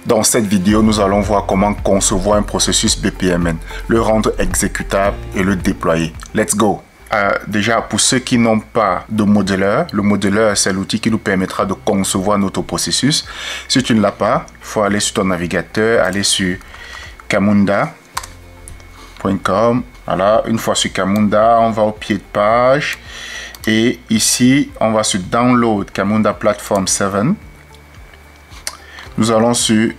Dans cette vidéo, nous allons voir comment concevoir un processus BPMN, le rendre exécutable et le déployer. Let's go! Déjà, pour ceux qui n'ont pas de modeleur, le modeleur, c'est l'outil qui nous permettra de concevoir notre processus. Si tu ne l'as pas, il faut aller sur ton navigateur, aller sur camunda.com. Voilà, une fois sur Camunda, on va au pied de page. Et ici, on va sur Download Camunda Platform 7. Nous allons sur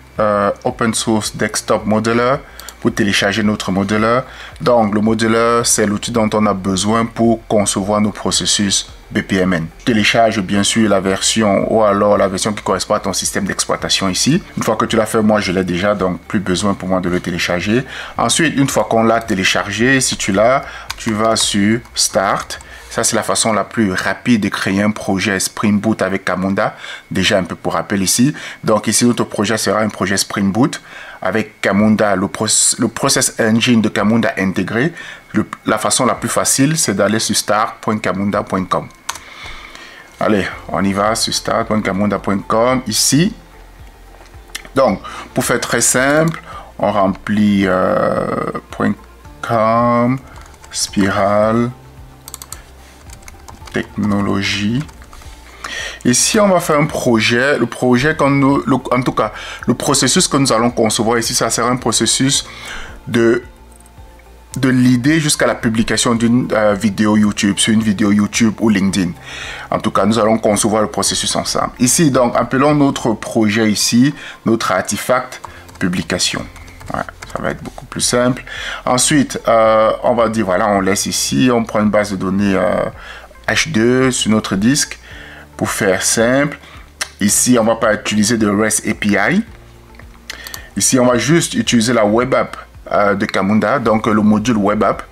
Open Source Desktop Modeler pour télécharger notre modeleur. Donc, le modeleur, c'est l'outil dont on a besoin pour concevoir nos processus BPMN. Télécharge bien sûr la version ou alors la version qui correspond à ton système d'exploitation ici. Une fois que tu l'as fait, moi je l'ai déjà, donc plus besoin pour moi de le télécharger. Ensuite, une fois qu'on l'a téléchargé, si tu l'as, tu vas sur Start. Ça, c'est la façon la plus rapide de créer un projet Spring Boot avec Camunda. Déjà un peu pour rappel ici. Donc ici, notre projet sera un projet Spring Boot avec Camunda, le process engine de Camunda intégré. La façon la plus facile, c'est d'aller sur start.camunda.com. Allez, on y va sur start.camunda.com ici. Donc, pour faire très simple, on remplit .com, spirale, technologie. Ici, on va faire un projet. Le projet, en tout cas, le processus que nous allons concevoir ici, ça sera un processus de l'idée jusqu'à la publication d'une vidéo YouTube, sur une vidéo YouTube ou LinkedIn. En tout cas, nous allons concevoir le processus ensemble. Ici, donc, appelons notre projet ici, notre artefact publication. Ouais, ça va être beaucoup plus simple. Ensuite, on va dire, voilà, on laisse ici, on prend une base de données H2 sur notre disque. Pour faire simple, ici, on ne va pas utiliser de REST API. Ici, on va juste utiliser la web app de Camunda, donc le module web app.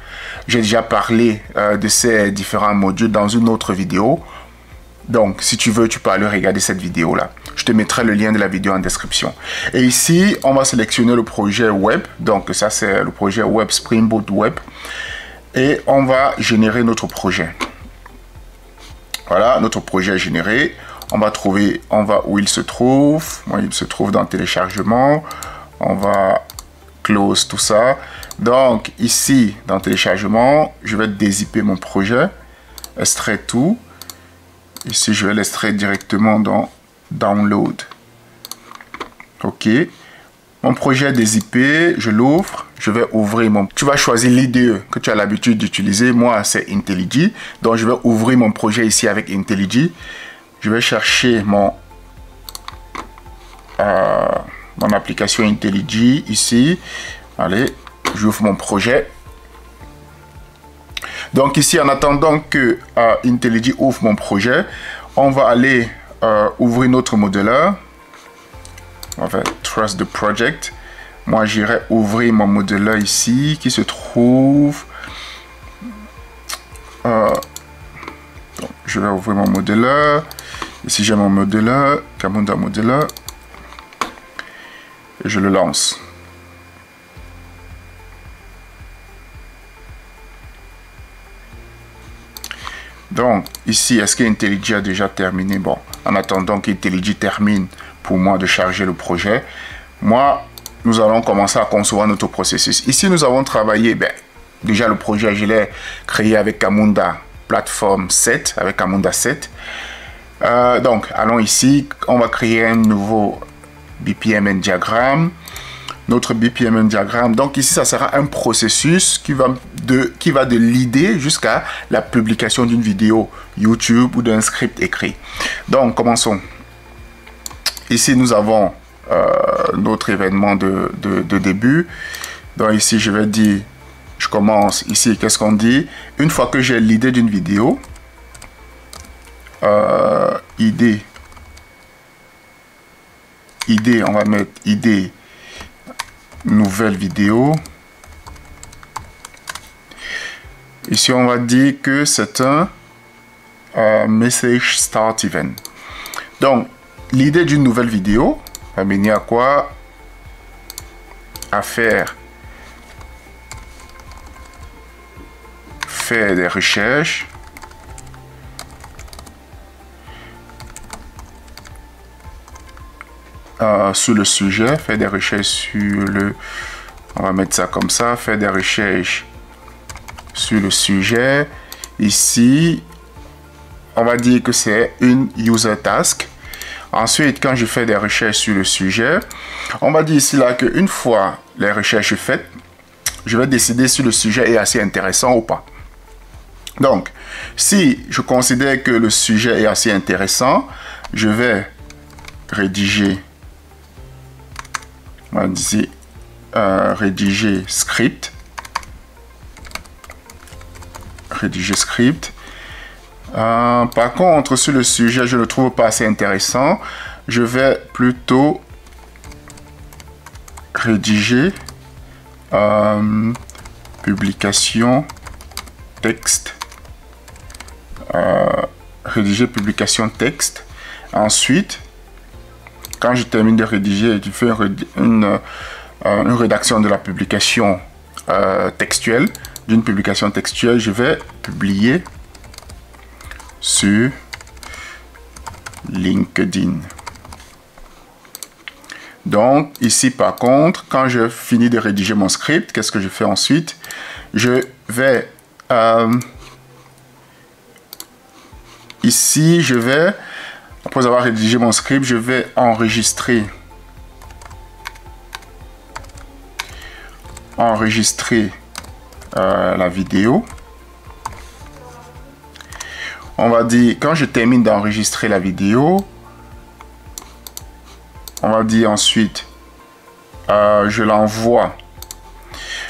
J'ai déjà parlé de ces différents modules dans une autre vidéo. Donc, si tu veux, tu peux aller regarder cette vidéo-là. Je te mettrai le lien de la vidéo en description. Et ici, on va sélectionner le projet web. Donc, ça, c'est le projet web Spring Boot Web. Et on va générer notre projet. Voilà, notre projet est généré. On va où il se trouve. Moi, il se trouve dans téléchargement. On va close tout ça. Donc, ici, dans téléchargement, je vais dézipper mon projet. Extraire tout. Ici, je vais l'extraire directement dans Download. OK. Mon projet est dézippé. Je l'ouvre. Je vais ouvrir mon... Tu vas choisir l'IDE que tu as l'habitude d'utiliser. Moi, c'est IntelliJ. Donc, je vais ouvrir mon projet ici avec IntelliJ. Je vais chercher mon application IntelliJ ici. Allez, j'ouvre mon projet. Donc, ici, en attendant que IntelliJ ouvre mon projet, on va aller ouvrir notre modeleur. On va faire Trust the Project. Moi, j'irai ouvrir mon modeleur ici qui se trouve. Je vais ouvrir mon modeleur. Ici, j'ai mon modeleur, Camunda Modeler. Et je le lance. Donc, ici, est-ce qu'IntelliJ a déjà terminé? Bon, en attendant qu'IntelliJ termine pour moi de charger le projet, nous allons commencer à concevoir notre processus. Ici, nous avons travaillé, déjà le projet, je l'ai créé avec Camunda Platform 7, avec Camunda 7. Donc, allons ici, on va créer un nouveau BPMN diagramme. Notre BPMN diagramme, donc ici, ça sera un processus qui va de l'idée jusqu'à la publication d'une vidéo YouTube ou d'un script écrit. Donc, commençons. Ici, nous avons notre événement de début. Donc ici, je vais dire, je commence ici, qu'est-ce qu'on dit? Une fois que j'ai l'idée d'une vidéo, idée, on va mettre idée, nouvelle vidéo. Ici, on va dire que c'est un message start event. Donc, l'idée d'une nouvelle vidéo va mener à quoi? À faire des recherches sur le sujet, faire des recherches sur le... On va mettre ça comme ça, faire des recherches sur le sujet. Ici, on va dire que c'est une user task. Ensuite, quand je fais des recherches sur le sujet, on va dire ici là qu'une fois les recherches faites, je vais décider si le sujet est assez intéressant ou pas. Donc, si je considère que le sujet est assez intéressant, je vais rédiger, on va dire ici, rédiger script. Rédiger script. Par contre, sur le sujet, je ne le trouve pas assez intéressant. Je vais plutôt rédiger publication texte. Rédiger publication texte. Ensuite, quand je termine de rédiger, je fais une rédaction de la publication textuelle. D'une publication textuelle, je vais publier sur LinkedIn. Donc, ici, par contre, quand je finis de rédiger mon script, qu'est-ce que je fais ensuite? Je vais... ici, je vais... Après avoir rédigé mon script, je vais enregistrer la vidéo. On va dire, quand je termine d'enregistrer la vidéo, on va dire ensuite, je l'envoie.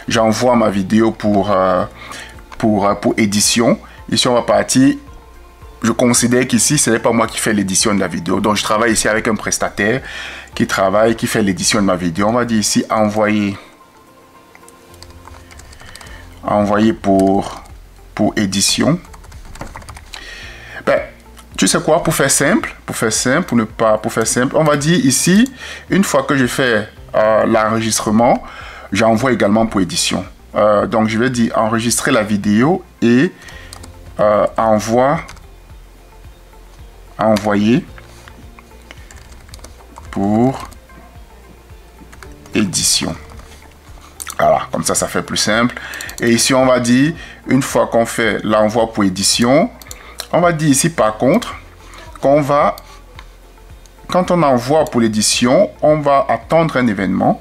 J'envoie ma vidéo pour édition. Ici, on va partir. Je considère qu'ici, ce n'est pas moi qui fais l'édition de la vidéo. Donc, je travaille ici avec un prestataire qui fait l'édition de ma vidéo. On va dire ici, envoyer pour édition. Ben, tu sais quoi, pour faire simple, on va dire ici, une fois que je fais l'enregistrement, j'envoie également pour édition. Donc, je vais dire enregistrer la vidéo et envoyer pour édition. Voilà, comme ça, ça fait plus simple. Et ici, on va dire, une fois qu'on fait l'envoi pour édition, on va dire ici, par contre, quand on envoie pour l'édition, on va attendre un événement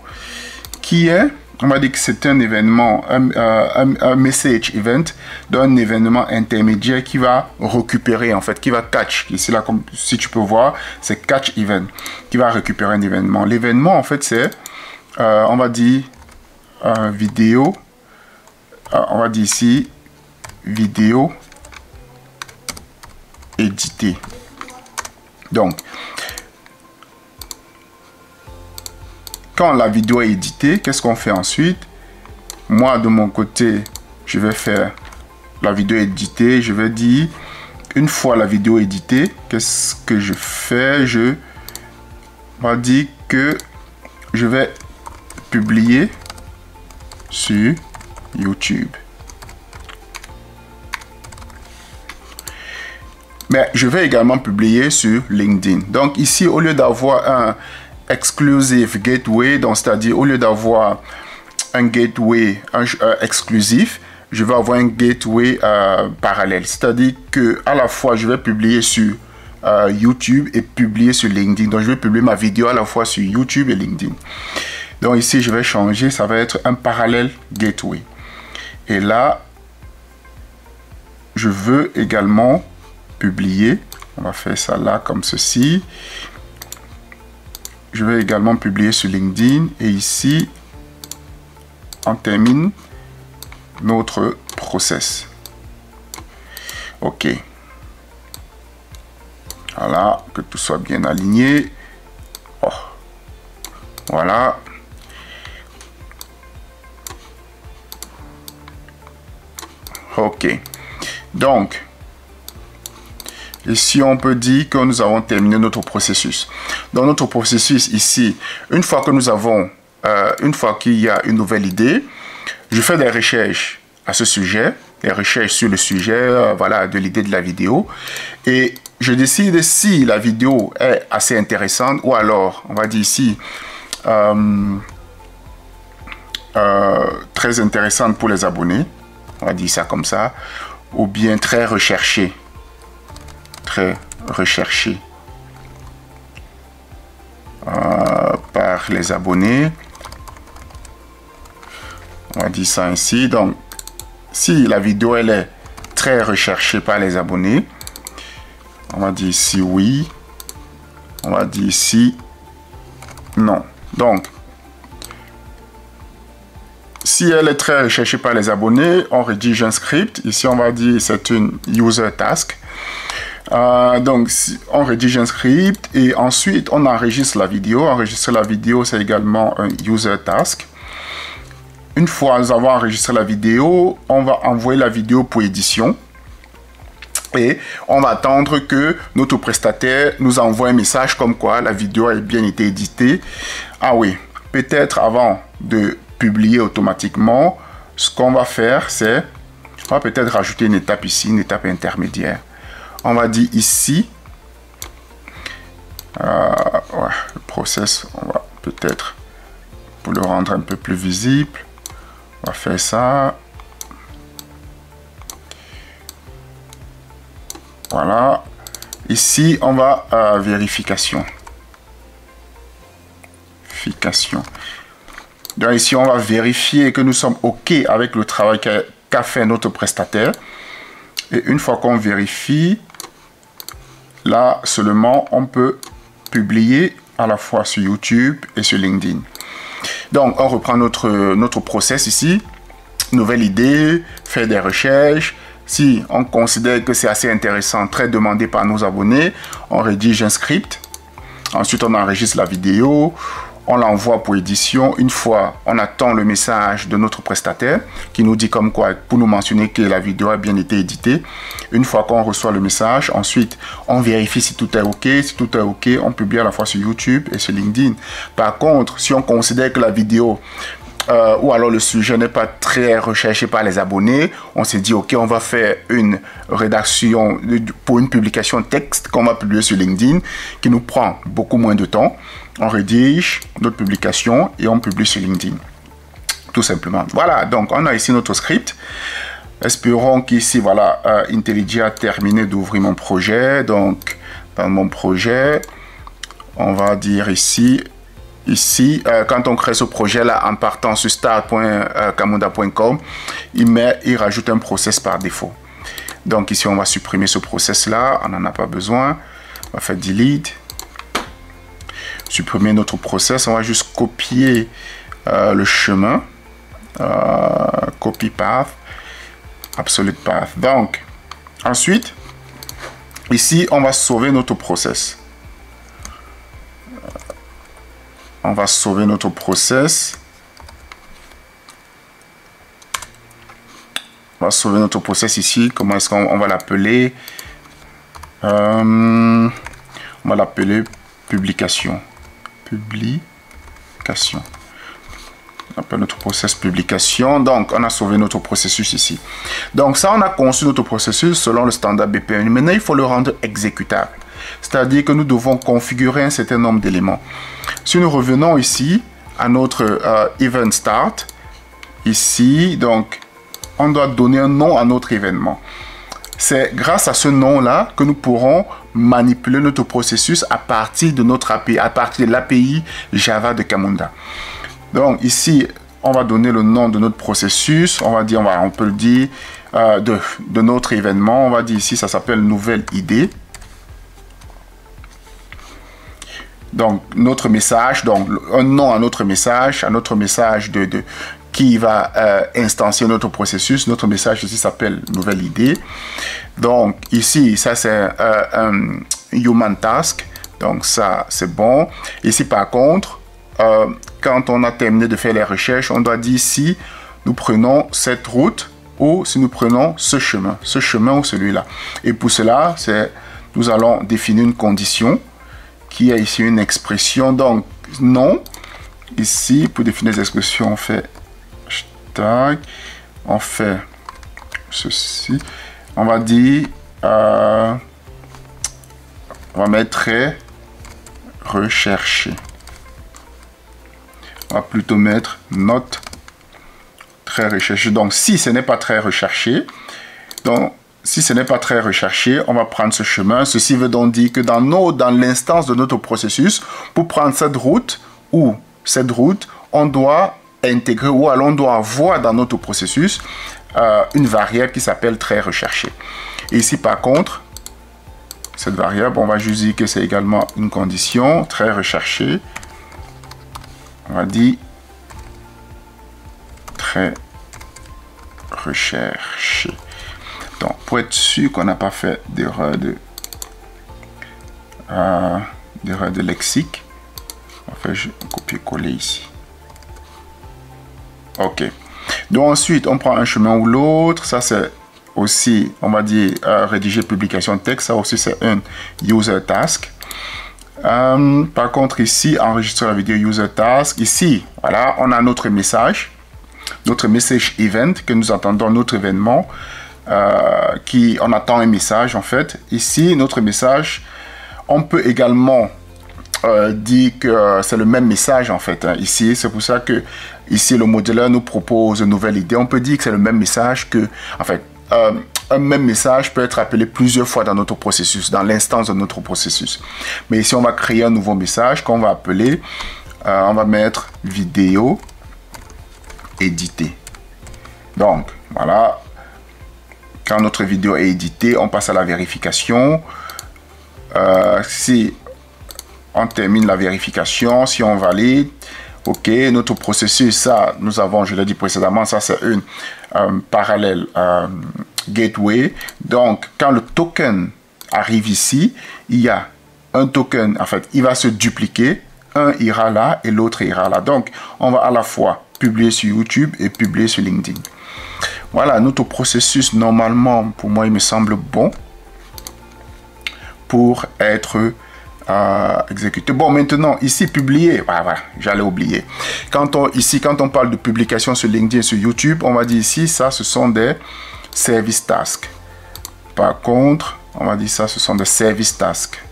qui est, on va dire que c'est un événement, un message event d'un événement intermédiaire qui va récupérer, en fait, qui va catch. Ici, là, comme si tu peux voir, c'est catch event, qui va récupérer un événement. L'événement, en fait, c'est, on va dire, vidéo, on va dire ici, vidéo éditée. Donc, quand la vidéo est éditée, qu'est-ce qu'on fait ensuite? Moi, de mon côté, je vais faire la vidéo éditée. Je vais dire, une fois la vidéo éditée, qu'est-ce que je fais? On va dire que je vais publier sur YouTube. Mais je vais également publier sur LinkedIn. Donc ici, au lieu d'avoir un exclusive gateway, donc c'est-à-dire au lieu d'avoir un gateway exclusif, je vais avoir un gateway parallèle. C'est-à-dire que à la fois, je vais publier sur YouTube et publier sur LinkedIn. Donc je vais publier ma vidéo à la fois sur YouTube et LinkedIn. Donc ici, je vais changer, ça va être un parallèle gateway. Et là, je veux également publier. On va faire ça là comme ceci. Je vais également publier sur LinkedIn. Et ici, on termine notre process. OK. Voilà, que tout soit bien aligné. Oh. Voilà. OK. Donc, ici, on peut dire que nous avons terminé notre processus. Dans notre processus ici, une fois que nous avons, une fois qu'il y a une nouvelle idée, je fais des recherches à ce sujet, des recherches sur le sujet, voilà, de l'idée de la vidéo. Et je décide si la vidéo est assez intéressante ou alors, on va dire ici, très intéressante pour les abonnés. On va dire ça comme ça. Ou bien très recherché. Très recherché par les abonnés. On va dire ça ainsi. Donc, si la vidéo elle est très recherchée par les abonnés, on va dire ici oui. On va dire ici non. Donc, si elle est très recherchée par les abonnés, on rédige un script. Ici, on va dire c'est une user task. Donc, on rédige un script et ensuite, on enregistre la vidéo. Enregistrer la vidéo, c'est également un user task. Une fois nous avons enregistré la vidéo, on va envoyer la vidéo pour édition. Et on va attendre que notre prestataire nous envoie un message comme quoi la vidéo a bien été éditée. Ah oui, peut-être avant de publier automatiquement, ce qu'on va faire, c'est, on va peut-être rajouter une étape ici, une étape intermédiaire. On va dire ici, le process, on va peut-être, pour le rendre un peu plus visible, on va faire ça. Voilà. Ici, on va vérification. Donc ici, on va vérifier que nous sommes OK avec le travail qu'a fait notre prestataire. Et une fois qu'on vérifie, là seulement, on peut publier à la fois sur YouTube et sur LinkedIn. Donc, on reprend notre process ici. Nouvelle idée, faire des recherches. Si on considère que c'est assez intéressant, très demandé par nos abonnés, on rédige un script. Ensuite, on enregistre la vidéo. On l'envoie pour édition. Une fois, on attend le message de notre prestataire qui nous dit comme quoi, pour nous mentionner que la vidéo a bien été éditée. Une fois qu'on reçoit le message, ensuite, on vérifie si tout est OK. Si tout est OK, on publie à la fois sur YouTube et sur LinkedIn. Par contre, si on considère que la vidéo ou alors le sujet n'est pas très recherché par les abonnés, on s'est dit ok, on va faire une rédaction pour une publication texte qu'on va publier sur LinkedIn qui nous prend beaucoup moins de temps. On rédige notre publication et on publie sur LinkedIn tout simplement. Voilà, donc on a ici notre script. Espérons qu'ici voilà, IntelliJ a terminé d'ouvrir mon projet. Donc dans mon projet, on va dire ici, quand on crée ce projet-là en partant sur start.camunda.com, il rajoute un process par défaut. Donc ici, on va supprimer ce process-là. On n'en a pas besoin. On va faire delete. Supprimer notre process. On va juste copier le chemin. Copy path. Absolute path. Donc, ensuite, ici, on va sauver notre process. On va sauver notre process. On va sauver notre process ici. Comment est-ce qu'on va l'appeler? On va l'appeler publication. Publication. On appelle notre process publication. Donc, on a sauvé notre processus ici. Donc, ça, on a conçu notre processus selon le standard BPM. Maintenant, il faut le rendre exécutable. C'est-à-dire que nous devons configurer un certain nombre d'éléments. Si nous revenons ici à notre event start, ici, donc, on doit donner un nom à notre événement. C'est grâce à ce nom-là que nous pourrons manipuler notre processus à partir de notre API, à partir de l'API Java de Camunda. Donc, ici, on va donner le nom de notre processus. On va dire, on peut le dire de notre événement. On va dire ici, ça s'appelle nouvelle idée. Donc, notre message, donc un nom à notre message qui va instancier notre processus. Notre message ici s'appelle nouvelle idée. Donc, ici, ça c'est un human task. Donc, ça c'est bon. Ici, par contre, quand on a terminé de faire les recherches, on doit dire si nous prenons cette route ou si nous prenons ce chemin ou celui-là. Et pour cela, nous allons définir une condition qui a ici une expression. Donc, non. Ici, pour définir les expressions, on fait hashtag. On fait ceci. On va dire On va mettre très recherché. On va plutôt mettre note très recherché. Donc, si ce n'est pas très recherché, on va prendre ce chemin. Ceci veut donc dire que dans l'instance de notre processus, pour prendre cette route, on doit intégrer ou alors on doit avoir dans notre processus une variable qui s'appelle très recherché. Et ici, par contre, cette variable, on va juste dire que c'est également une condition très recherchée. On va dire très recherché. Donc, pour être sûr qu'on n'a pas fait d'erreur de lexique, on va faire un copier-coller ici. Ok. Donc ensuite, on prend un chemin ou l'autre. Ça, c'est aussi, on va dire, rédiger publication de texte. Ça aussi, c'est un user task. Par contre, ici, enregistrer la vidéo user task. Ici, voilà, on a notre message event que nous attendons, notre événement. On attend un message en fait. Ici, notre message, on peut également dire que c'est le même message en fait. Ici, c'est pour ça que ici le modéleur nous propose une nouvelle idée. On peut dire que c'est le même message que, en fait, un même message peut être appelé plusieurs fois dans notre processus, dans l'instance de notre processus. Mais ici, on va créer un nouveau message qu'on va appeler, on va mettre vidéo éditée. Donc, voilà. Quand notre vidéo est éditée, on passe à la vérification. Si on termine la vérification, si on valide, ok, notre processus, ça, nous avons, je l'ai dit précédemment, ça c'est une parallèle gateway. Donc, quand le token arrive ici, il y a un token, en fait, il va se dupliquer. Un ira là et l'autre ira là. Donc, on va à la fois publier sur YouTube et publier sur LinkedIn. Voilà, notre processus, normalement, pour moi, il me semble bon pour être exécuté. Bon, maintenant, ici, publier, voilà, j'allais oublier. Quand on parle de publication sur LinkedIn, sur YouTube, on va dire ici, ça, ce sont des service tasks. Par contre, on va dire ça, ce sont des service tasks.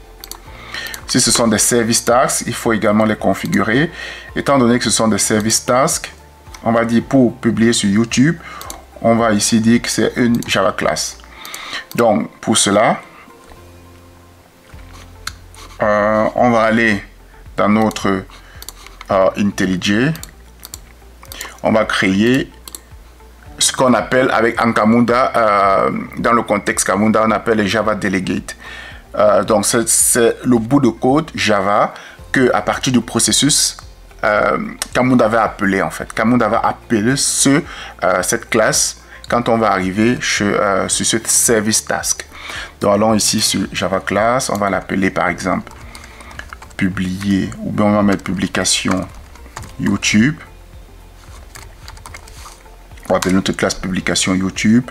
Si ce sont des service tasks, il faut également les configurer. Étant donné que ce sont des service tasks, on va dire pour publier sur YouTube, on va ici dire que c'est une Java class. Donc, pour cela, on va aller dans notre IntelliJ. On va créer ce qu'on appelle en Camunda, dans le contexte Camunda, on appelle les Java Delegate. Donc, c'est le bout de code Java que à partir du processus, Camunda va appeler en fait. Camunda va appeler cette classe quand on va arriver sur ce service task. Donc, allons ici sur Java class, on va l'appeler par exemple publier, ou bien on va mettre publication YouTube. On va appeler notre classe publication YouTube.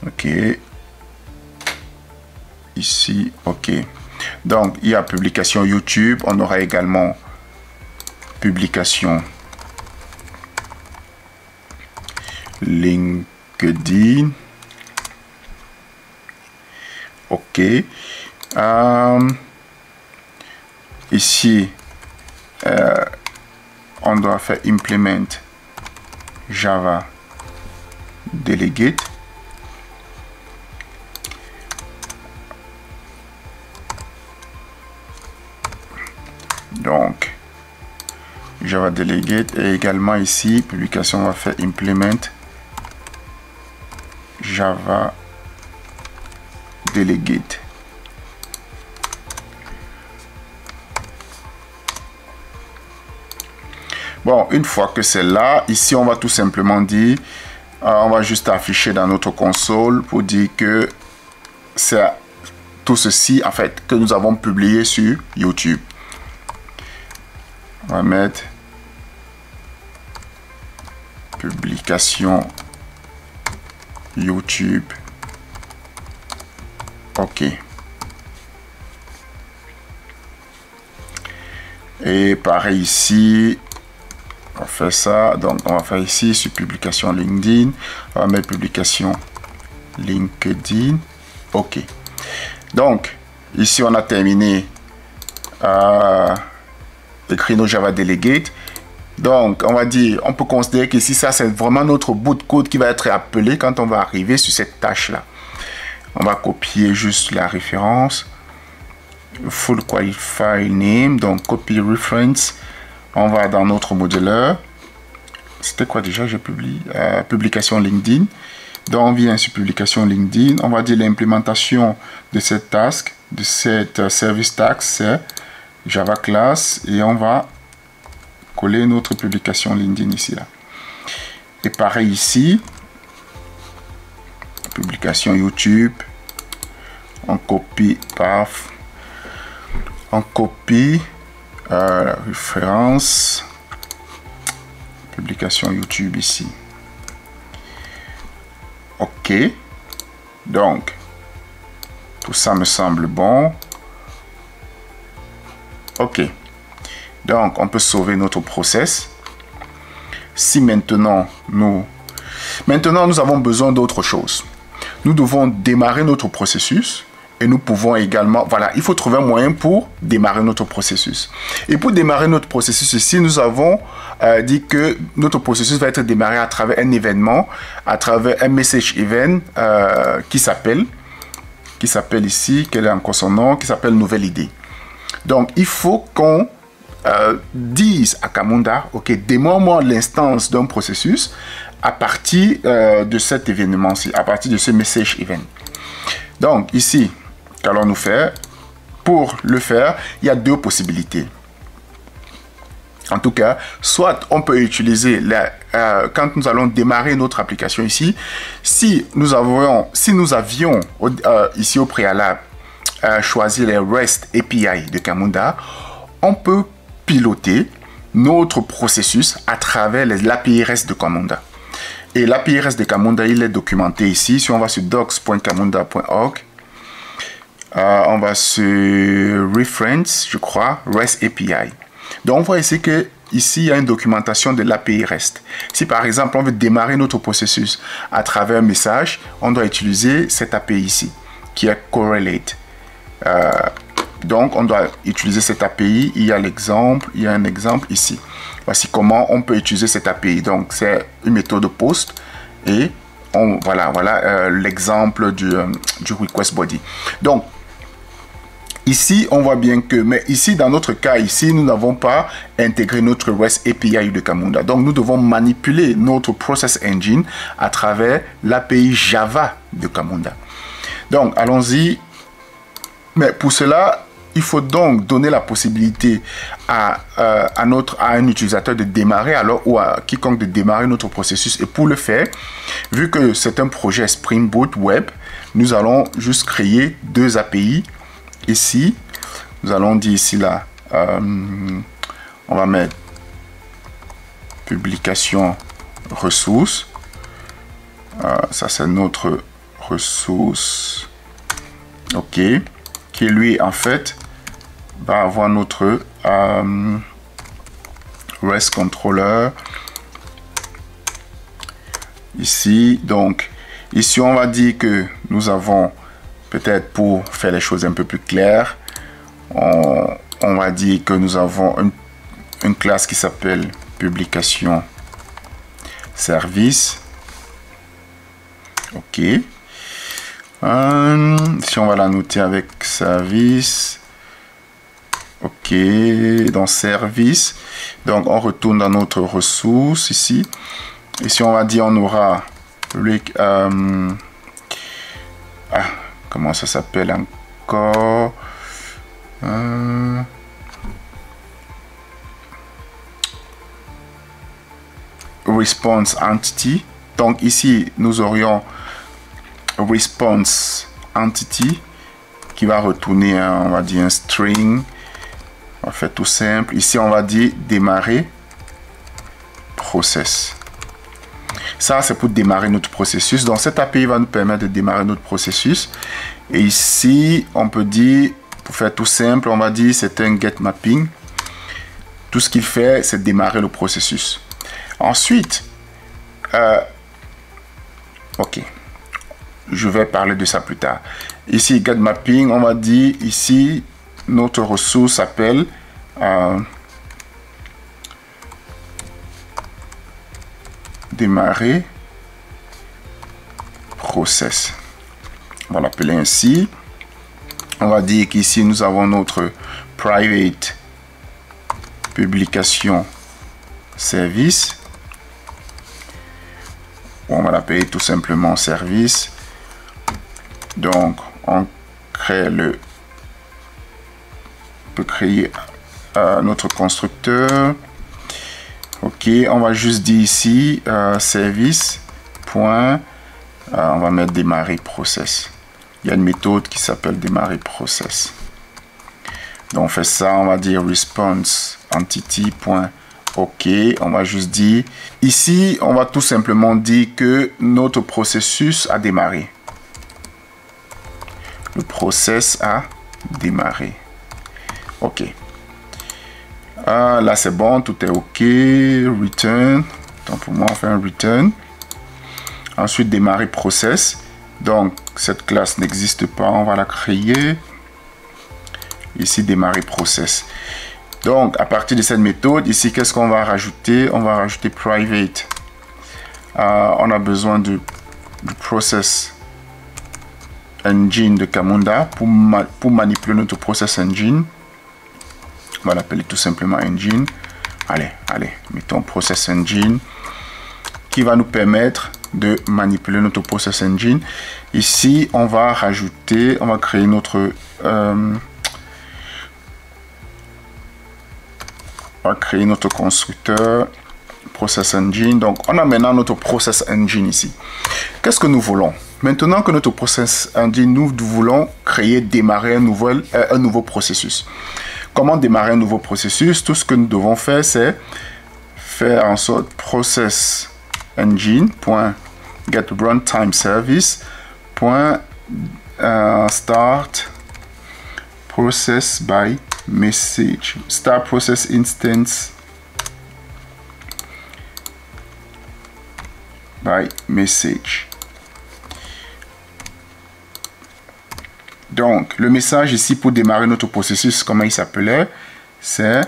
Ok. Ici, ok. Donc, il y a publication YouTube. On aura également publication LinkedIn. Ok. Ici, on doit faire implement Java Delegate. Donc, Java Delegate et également ici, publication, on va faire implement Java Delegate. Bon, une fois que c'est là, ici, on va tout simplement dire, on va juste afficher dans notre console pour dire que c'est tout ceci, en fait, que nous avons publié sur YouTube. On va mettre publication YouTube. OK. Et pareil ici, on va faire ça. Donc, on va faire ici sur publication LinkedIn. On va mettre publication LinkedIn. OK. Donc, ici, on a terminé écrit nos Java Delegate. Donc, on va dire, on peut considérer qu'ici, ça, c'est vraiment notre bout de code qui va être appelé quand on va arriver sur cette tâche-là. On va copier juste la référence. Full Qualifier Name. Donc, copy reference. On va dans notre modeleur. C'était quoi déjà? Je publie publication LinkedIn. Donc, on vient sur publication LinkedIn. On va dire l'implémentation de cette task, de cette service task, c'est Java class. Et on va coller notre publication LinkedIn ici. Là. Et pareil ici. Publication YouTube. On copie, paf. On copie la référence. Publication YouTube ici. OK. Donc, tout ça me semble bon. OK. Donc, on peut sauver notre process. Si maintenant, nous avons besoin d'autre chose. Nous devons démarrer notre processus. Et nous pouvons également, voilà, il faut trouver un moyen pour démarrer notre processus. Et pour démarrer notre processus ici, nous avons dit que notre processus va être démarré à travers un événement, à travers un message event qui s'appelle ici, quel est encore son nom, qui s'appelle nouvelle idée. Donc, il faut qu'on dise à Camunda, ok, démarre-moi l'instance d'un processus à partir de cet événement-ci, à partir de ce message event. Donc, ici, qu'allons-nous faire? Pour le faire, il y a deux possibilités. En tout cas, soit on peut utiliser, quand nous allons démarrer notre application ici, si nous avions ici au préalable choisi les REST API de Camunda, on peut piloter notre processus à travers l'API REST de Camunda. Et l'API REST de Camunda, il est documenté ici. Si on va sur docs.camunda.org, on va sur Reference, je crois, REST API. Donc, on voit ici que ici, il y a une documentation de l'API REST. Si par exemple, on veut démarrer notre processus à travers un message, on doit utiliser cette API ici, qui est Correlate. Donc, on doit utiliser cette API. Il y a un exemple ici. Voici comment on peut utiliser cette API. Donc, c'est une méthode POST et voilà l'exemple du request body. Donc, ici, on voit bien que, mais ici, dans notre cas, ici, nous n'avons pas intégré notre REST API de Camunda. Donc, nous devons manipuler notre Process Engine à travers l'API Java de Camunda. Donc, allons-y. Mais pour cela, il faut donc donner la possibilité à un utilisateur de démarrer ou à quiconque de démarrer notre processus. Et pour le faire, vu que c'est un projet Spring Boot Web, nous allons juste créer deux API. Ici, nous allons dire ici là, on va mettre publication ressources. Ça c'est notre ressource. OK. Qui lui en fait va avoir notre REST controller ici. Donc ici on va dire que nous avons peut-être, pour faire les choses un peu plus claires, on va dire que nous avons une classe qui s'appelle publication service. OK. Si on va la noter avec service, OK, dans service, donc on retourne dans notre ressource ici, et si on va dire on aura comment ça s'appelle encore, response entity. Donc ici nous aurions response entity qui va retourner on va dire un string. On va faire tout simple. Ici on va dire démarrer process. Ça c'est pour démarrer notre processus. Donc cette API va nous permettre de démarrer notre processus. Et ici on peut dire, pour faire tout simple, on va dire c'est un get mapping. Tout ce qu'il fait c'est démarrer le processus. Ensuite OK, je vais parler de ça plus tard. Ici, get mapping, on va dire ici, notre ressource s'appelle démarrer process. On va l'appeler ainsi. On va dire qu'ici, nous avons notre private publication service. On va l'appeler tout simplement service. Donc, on crée peut créer notre constructeur. Ok, on va juste dire ici service point. On va mettre démarrer process. Il y a une méthode qui s'appelle démarrer process. Donc on fait ça, on va dire response entity point. Ok, on va juste dire ici, on va tout simplement dire que notre processus a démarré. Le process a démarré. Ok. Là c'est bon, tout est ok. Return. Donc pour moi on fait un return. Ensuite démarrer process. Donc cette classe n'existe pas, on va la créer. Ici démarrer process. Donc à partir de cette méthode, ici qu'est-ce qu'on va rajouter? On va rajouter private. On a besoin du process engine de Camunda pour manipuler notre process engine. On va l'appeler tout simplement engine. Allez, mettons process engine qui va nous permettre de manipuler notre process engine. Ici, on va rajouter, on va créer notre constructeur process engine. Donc, on a maintenant notre process engine ici. Qu'est-ce que nous voulons? Maintenant que notre process engine, nous voulons démarrer un nouveau processus. Comment démarrer un nouveau processus? Tout ce que nous devons faire, c'est faire en sorte process engine.get runtime service .start process by message, start process instance by message. Donc le message ici pour démarrer notre processus, comment il s'appelait, c'est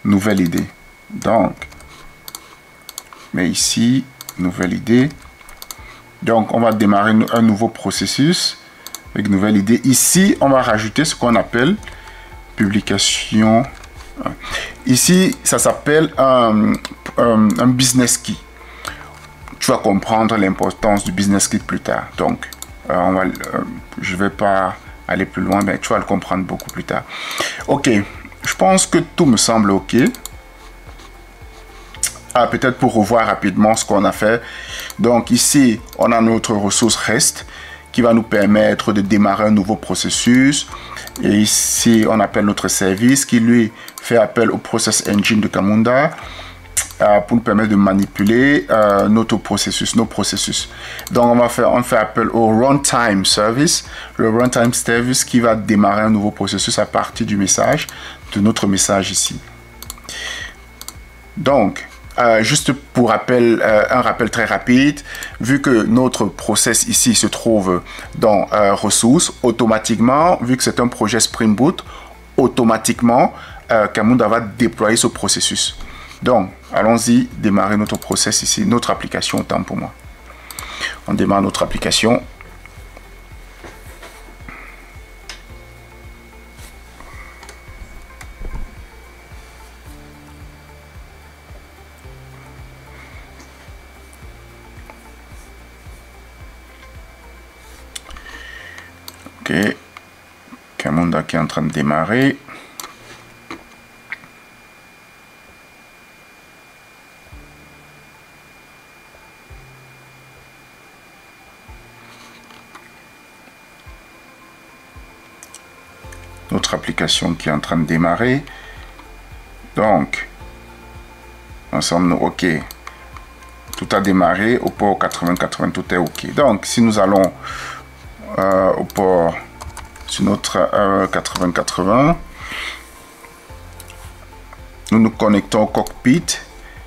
nouvelle idée. Donc mais ici nouvelle idée. Donc on va démarrer un nouveau processus avec nouvelle idée. Ici on va rajouter ce qu'on appelle publication. Ici ça s'appelle un business key. Tu vas comprendre l'importance du business key plus tard. Donc je vais pas aller plus loin, mais tu vas le comprendre beaucoup plus tard. Ok, je pense que tout me semble ok. Peut-être pour revoir rapidement ce qu'on a fait. Donc ici, on a notre ressource REST qui va nous permettre de démarrer un nouveau processus. Et ici, on appelle notre service qui lui fait appel au process engine de Camunda pour nous permettre de manipuler nos processus. Donc on fait appel au runtime service. Le runtime service qui va démarrer un nouveau processus à partir du message, de notre message ici. Donc, juste pour rappel, un rappel très rapide, vu que notre process ici se trouve dans ressources, automatiquement, vu que c'est un projet Spring Boot, automatiquement, Camunda va déployer ce processus. Donc, allons-y, démarrer notre process ici, notre application, autant pour moi. On démarre notre application. Ok, Camunda qui est en train de démarrer. Notre application qui est en train de démarrer. Donc, ensemble, ok. Tout a démarré au port 8080, tout est ok. Donc, si nous allons au port sur notre 8080, nous nous connectons au cockpit.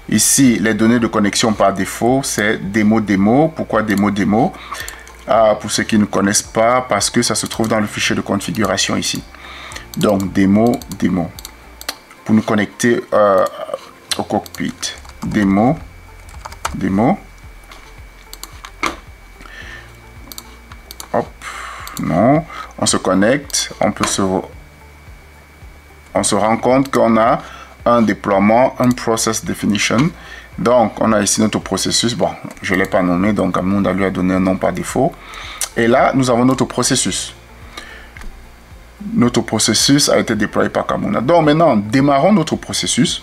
Ici, les données de connexion par défaut, c'est démo. Pourquoi démo? pour ceux qui ne connaissent pas, parce que ça se trouve dans le fichier de configuration ici. Donc démo, pour nous connecter au cockpit. Démo. Hop, non, on se connecte, on se rend compte qu'on a un déploiement, un process definition. Donc on a ici notre processus. Bon, je ne l'ai pas nommé, donc Camunda lui a donné un nom par défaut. Et là, nous avons notre processus. Notre processus a été déployé par Camunda. Donc maintenant, démarrons notre processus.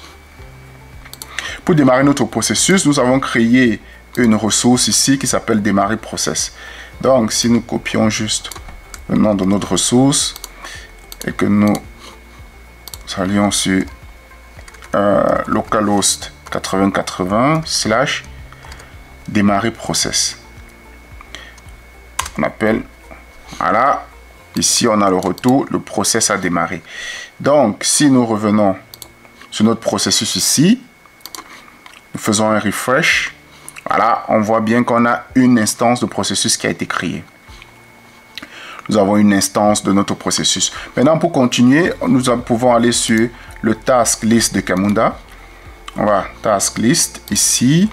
Pour démarrer notre processus, nous avons créé une ressource ici qui s'appelle démarrer process. Donc, si nous copions juste le nom de notre ressource et que nous allions sur localhost 8080 / démarrer process. On appelle, voilà, ici on a le retour, le process a démarré. Donc, si nous revenons sur notre processus ici, nous faisons un refresh. Voilà, on voit bien qu'on a une instance de processus qui a été créée. Nous avons une instance de notre processus. Maintenant, pour continuer, nous pouvons aller sur le task list de Camunda. On va task list ici.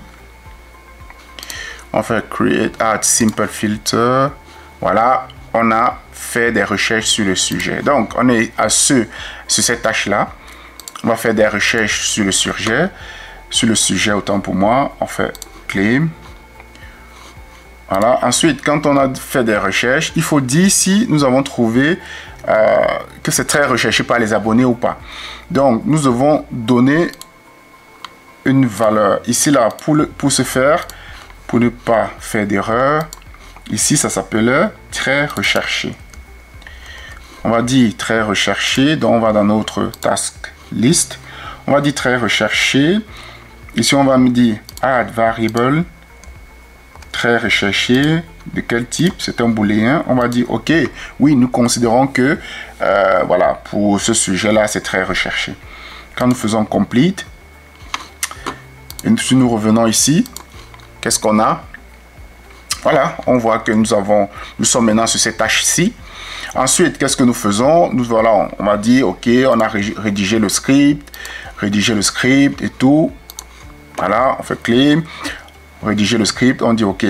On fait create add simple filter. Voilà, on a fait des recherches sur le sujet. Donc, on est sur cette tâche-là. On va faire des recherches sur le sujet. Sur le sujet, autant pour moi, on fait claim. Voilà. Ensuite, quand on a fait des recherches, il faut dire si nous avons trouvé que c'est très recherché par les abonnés ou pas. Donc, nous devons donner une valeur. Ici, là, pour ce faire, pour ne pas faire d'erreur, ici, ça s'appelle très recherché. On va dire très recherché. Donc, on va dans notre task list. On va dire très recherché. Ici, on va me dire add variable très recherché. De quel type? C'est un booléen. On va dire OK. Oui, nous considérons que voilà, pour ce sujet-là, c'est très recherché. Quand nous faisons complete, et si nous revenons ici, qu'est-ce qu'on a? Voilà, on voit que nous sommes maintenant sur cette tâche-ci. Ensuite, qu'est-ce que nous faisons? Voilà, on va dire OK, on a rédigé le script et tout. Voilà, on fait claim, rédiger le script, on dit OK,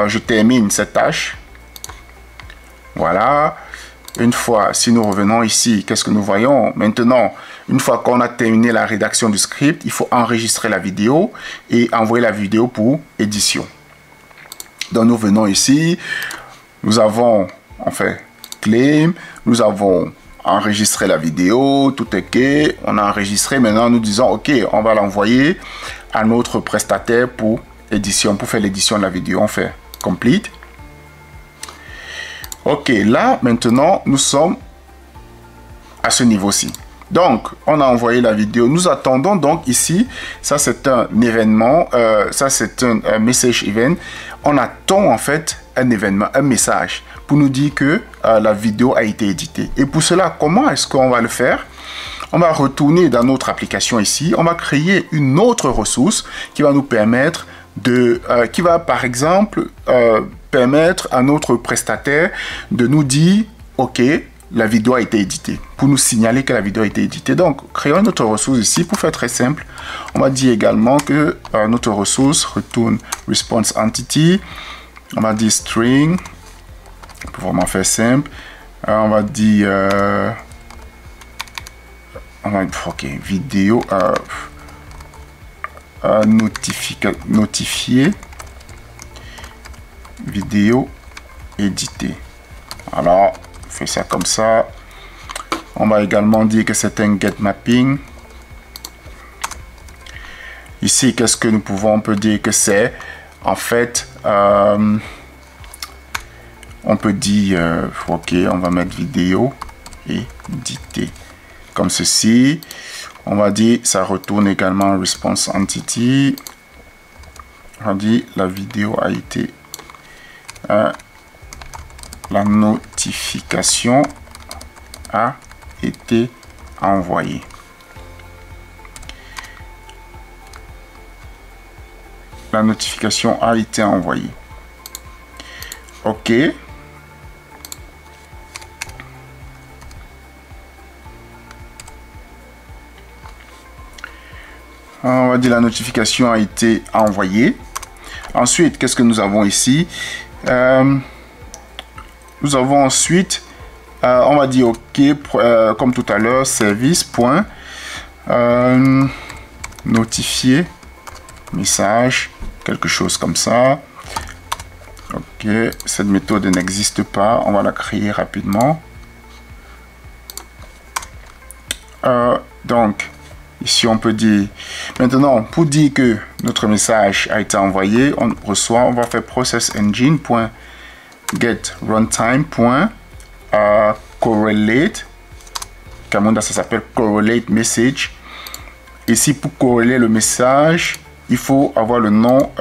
je termine cette tâche. Voilà, une fois, si nous revenons ici, qu'est-ce que nous voyons? Maintenant, une fois qu'on a terminé la rédaction du script, il faut enregistrer la vidéo et envoyer la vidéo pour édition. Donc nous venons ici, nous avons, on fait claim, nous avons enregistré la vidéo, tout est OK, on a enregistré, maintenant nous disons OK, on va l'envoyer à notre prestataire pour édition, pour faire l'édition de la vidéo. On fait complete. OK, là maintenant nous sommes à ce niveau-ci. Donc on a envoyé la vidéo, nous attendons donc ici, ça c'est un événement, ça c'est un message event. On attend en fait un événement, un message pour nous dire que la vidéo a été éditée. Et pour cela, comment est-ce qu'on va le faire? On va retourner dans notre application ici. On va créer une autre ressource qui va nous permettre de... qui va par exemple permettre à notre prestataire de nous dire « Ok, la vidéo a été éditée », pour nous signaler que la vidéo a été éditée. Donc, créons notre ressource ici. Pour faire très simple, on va dire également que notre ressource retourne response entity. On va dire string. Pour vraiment faire simple. On va dire... OK, vidéo notifié, vidéo éditée. Alors, on fait ça comme ça. On va également dire que c'est un get mapping. Ici, qu'est-ce que nous pouvons? On peut dire que c'est en fait on peut dire OK, on va mettre vidéo édité comme ceci. On va dire ça retourne également response entity. On dit la vidéo a été la notification a été envoyée. La notification a été envoyée. OK. On va dire la notification a été envoyée. Ensuite, qu'est-ce que nous avons ici? Nous avons ensuite, on va dire OK, comme tout à l'heure, service. Notifier message, quelque chose comme ça. OK, cette méthode n'existe pas, on va la créer rapidement. Donc ici on peut dire maintenant, pour dire que notre message a été envoyé, on reçoit, on va faire process engine.getRuntime.correlate. Camunda, ça s'appelle correlate message. Ici, pour corréler le message, il faut avoir le nom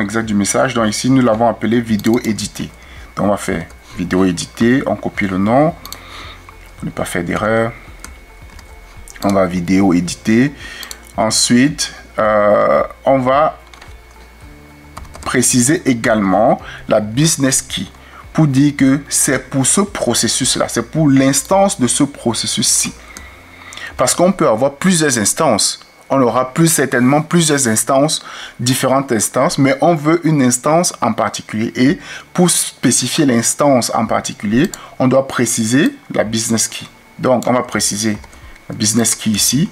exact du message. Donc ici, nous l'avons appelé vidéo éditée. Donc on va faire vidéo éditée, on copie le nom pour ne pas faire d'erreur. On va vidéo éditée. Ensuite, on va préciser également la business key pour dire que c'est pour ce processus-là, c'est pour l'instance de ce processus-ci. Parce qu'on peut avoir plusieurs instances. On aura certainement plusieurs instances, différentes instances, mais on veut une instance en particulier. Et pour spécifier l'instance en particulier, on doit préciser la business key. Donc, on va préciser la business key ici,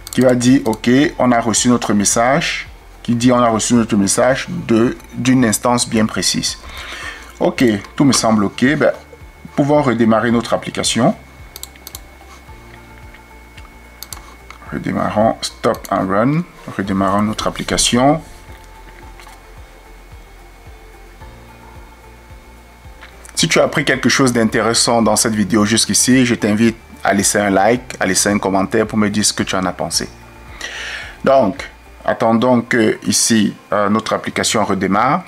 qui va dire, OK, on a reçu notre message, qui dit on a reçu notre message d'une instance bien précise. OK, tout me semble OK. Ben, pouvons redémarrer notre application. Redémarrons, stop and run. Redémarrons notre application. Si tu as appris quelque chose d'intéressant dans cette vidéo jusqu'ici, je t'invite à laisser un like, à laisser un commentaire pour me dire ce que tu en as pensé. Donc, attendons que ici notre application redémarre.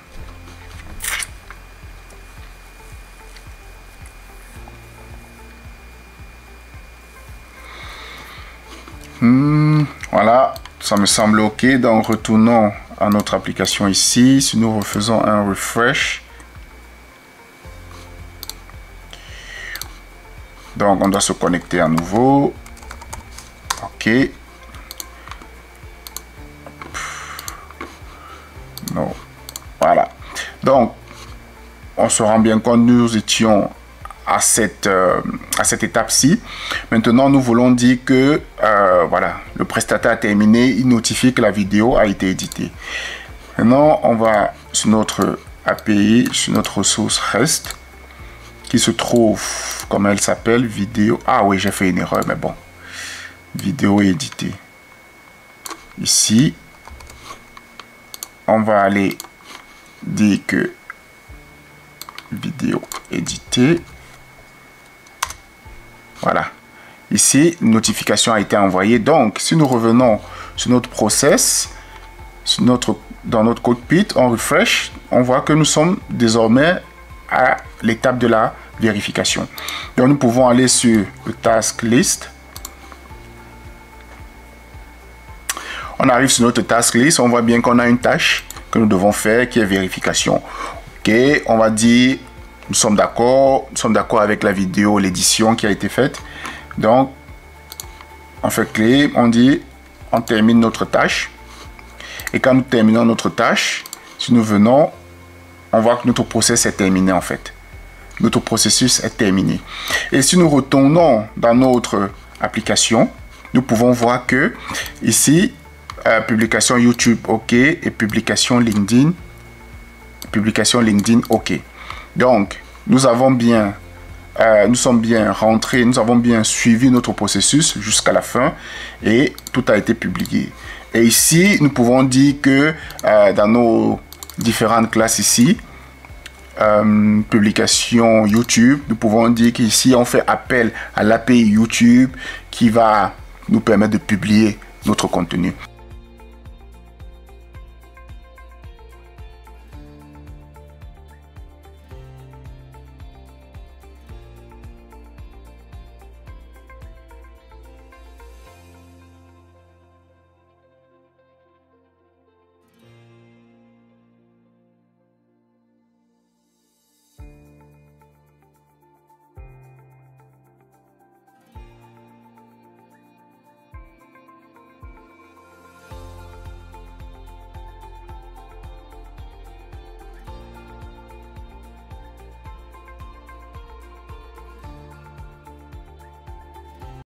Voilà, ça me semble OK. Donc, retournons à notre application ici. Si nous refaisons un refresh, donc on doit se connecter à nouveau. OK. Non. Voilà. Donc, on se rend bien compte, nous étions à cette étape-ci. Maintenant, nous voulons dire que voilà, le prestataire a terminé, il notifie que la vidéo a été éditée. Maintenant, on va sur notre API, sur notre ressource REST, qui se trouve, comment elle s'appelle, vidéo. Ah oui, j'ai fait une erreur, mais bon. Vidéo éditée. Ici, on va aller dire que vidéo éditée. Voilà. Ici, notification a été envoyée. Donc, si nous revenons sur notre process, dans notre cockpit, on refresh, on voit que nous sommes désormais à l'étape de la vérification. Donc, nous pouvons aller sur le task list. On arrive sur notre task list, on voit bien qu'on a une tâche que nous devons faire qui est vérification. OK, on va dire, nous sommes d'accord avec la vidéo, l'édition qui a été faite. Donc, on fait clé, on dit, on termine notre tâche. Et quand nous terminons notre tâche, si nous venons, on voit que notre process est terminé en fait. Notre processus est terminé. Et si nous retournons dans notre application, nous pouvons voir que ici, publication YouTube OK et publication LinkedIn OK. Donc, nous sommes bien rentrés, nous avons bien suivi notre processus jusqu'à la fin et tout a été publié. Et ici, nous pouvons dire que dans nos différentes classes ici, publication YouTube, nous pouvons dire qu'ici, on fait appel à l'API YouTube qui va nous permettre de publier notre contenu.